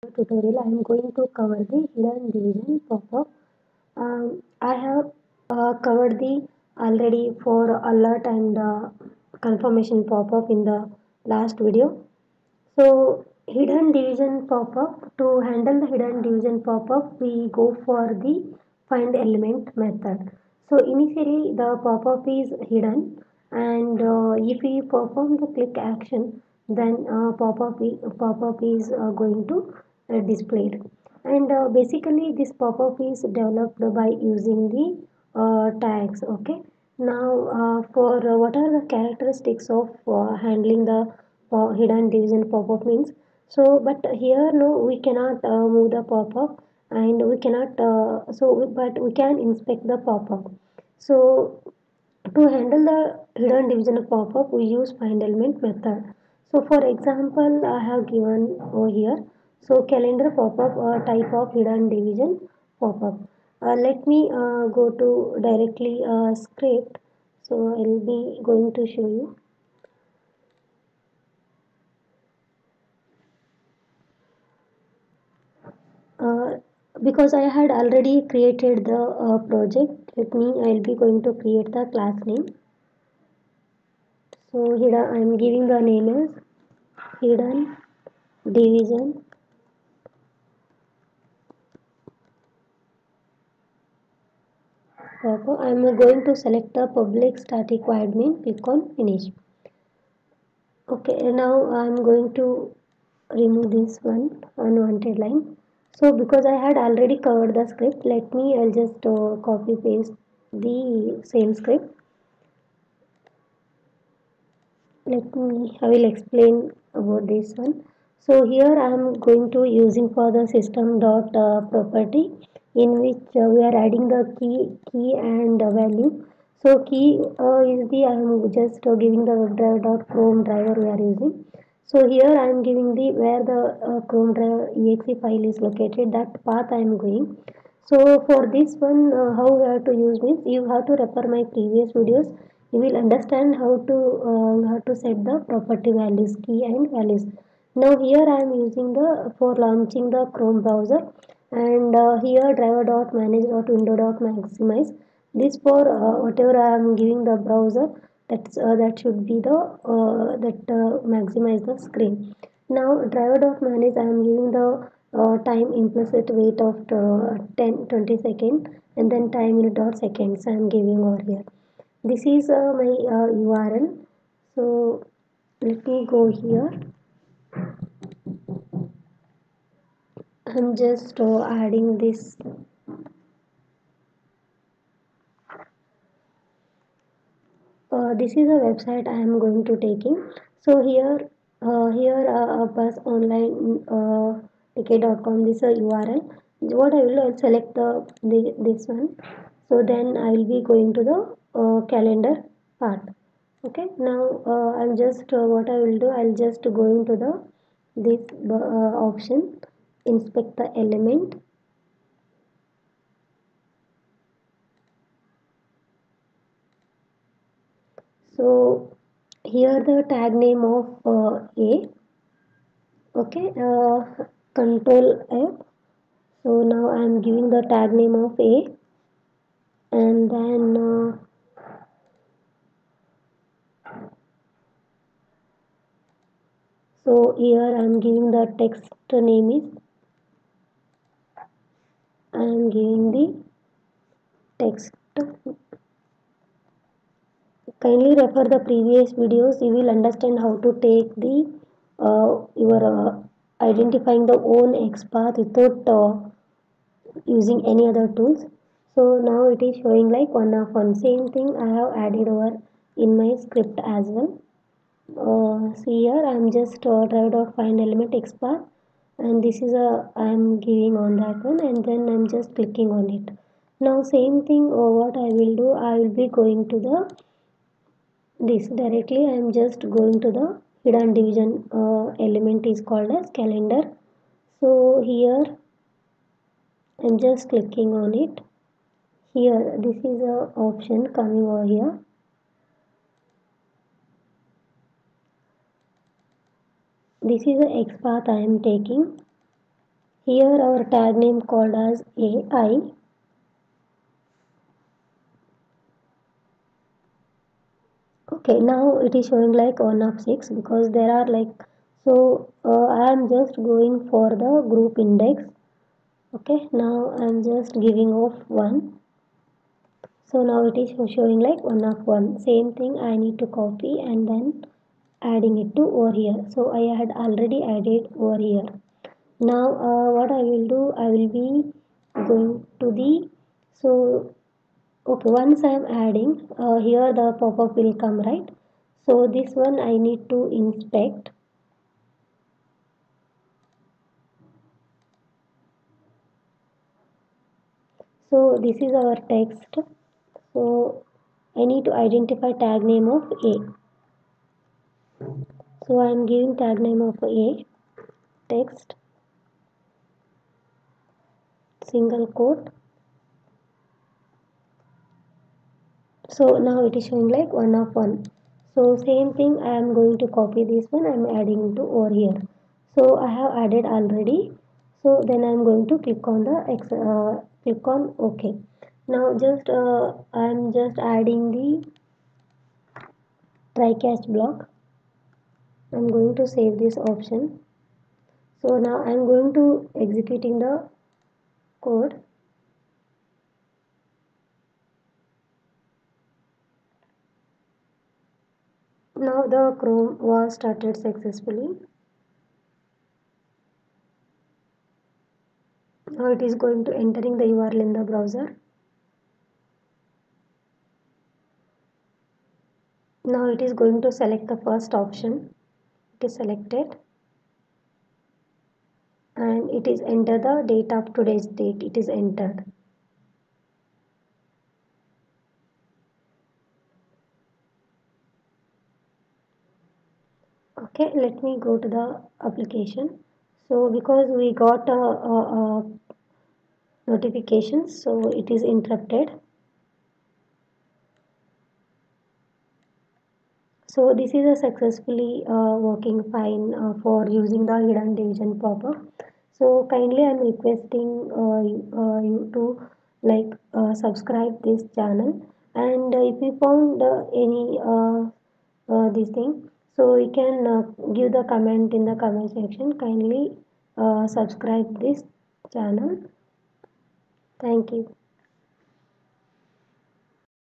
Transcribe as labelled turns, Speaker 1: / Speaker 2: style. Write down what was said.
Speaker 1: Tutorial I am going to cover the hidden division pop-up. I have covered the already for alert and confirmation pop-up in the last video. So hidden division pop-up, to handle the hidden division pop-up we go for the find element method. So initially the pop-up is hidden, and if we perform the click action, then pop-up is going to displayed. And basically this pop-up is developed by using the tags. Okay, now for what are the characteristics of handling the hidden division pop-up means. So but here no, we cannot move the pop-up, and we cannot but we can inspect the pop-up. So to handle the hidden division pop-up, we use find element method. So for example, I have given over here. So calendar pop-up type of hidden division pop-up. Let me go to directly script. So I will be going to show you. Uh, because I had already created the project, let me, I will be going to create the class name. So here I am giving the name as hidden division. I am going to select the public static void main, click on finish. Okay, now I am going to remove this one unwanted line. So because I had already covered the script, let me, I'll just copy paste the same script. Let me, I will explain about this one. So here I am going to using for the system dot property, in which we are adding the key and value. So key is the, I am just giving the WebDriver dot Chrome driver we are using. So here I am giving the where the Chrome driver exe file is located, that path I am going. So for this one, how we have to use means, you have to refer my previous videos. You will understand how to set the property values, key and values. Now here I am using the for launching the Chrome browser, and here driver dot manage dot window dot maximize. This for whatever I am giving the browser, that should be the that maximize the screen. Now driver dot manage, I am giving the time implicit wait of 10-20 seconds, and then time in dot seconds I am giving over here. This is my URL. So let me go here. I'm just adding this. This is a website I am going to taking. So here bus online ticket.com, this is a URL. What I will do, I'll select this one. So then I will be going to the calendar part. Okay, now I'm just what I will do, I'll just go into the this option, inspect the element. So here the tag name of A. Okay, control F. So now I am giving the tag name of A, and then so here I am giving the text name is, I am giving the text. Kindly refer the previous videos. You will understand how to take the your identifying the own XPath without using any other tools. So now it is showing like one of one. Same thing I have added over in my script as well. See here I am just try dot find element XPath, and this is a I am giving on that one, and then I am just clicking on it. Now same thing, what I will do, I will be going to the this directly. I am just going to the hidden division element is called as calendar. So here I am just clicking on it. Here this is a option coming over here. This is the XPath I am taking. Here our tag name called as AI. Okay, now it is showing like 1 of 6 because there are like, so I am just going for the group index. Okay, now I am just giving off 1. So now it is showing like 1 of 1. Same thing I need to copy and then adding it to over here. So I had already added over here. Now what I will do, I will be going to the, so okay, once I am adding, here the pop-up will come, right? So this one I need to inspect. So this is our text. So I need to identify tag name of A. So I am giving tag name of A, text, single quote. So now it is showing like 1 of 1. So same thing I am going to copy this one, I am adding to over here. So I have added already. So then I am going to click on the click on OK. Now just I am just adding the try catch block. I am going to save this option. So now I am going to executing the code. Now the Chrome was started successfully. Now it is going to entering the URL in the browser. Now it is going to select the first option. It is selected and it is enter the date of today's date. It is entered. Okay, let me go to the application. So because we got a notification, so it is interrupted. So this is a successfully working fine for using the hidden division pop-up. So kindly I'm requesting you to like subscribe this channel, and if you found any this thing, so you can give the comment in the comment section. Kindly subscribe this channel. Thank you.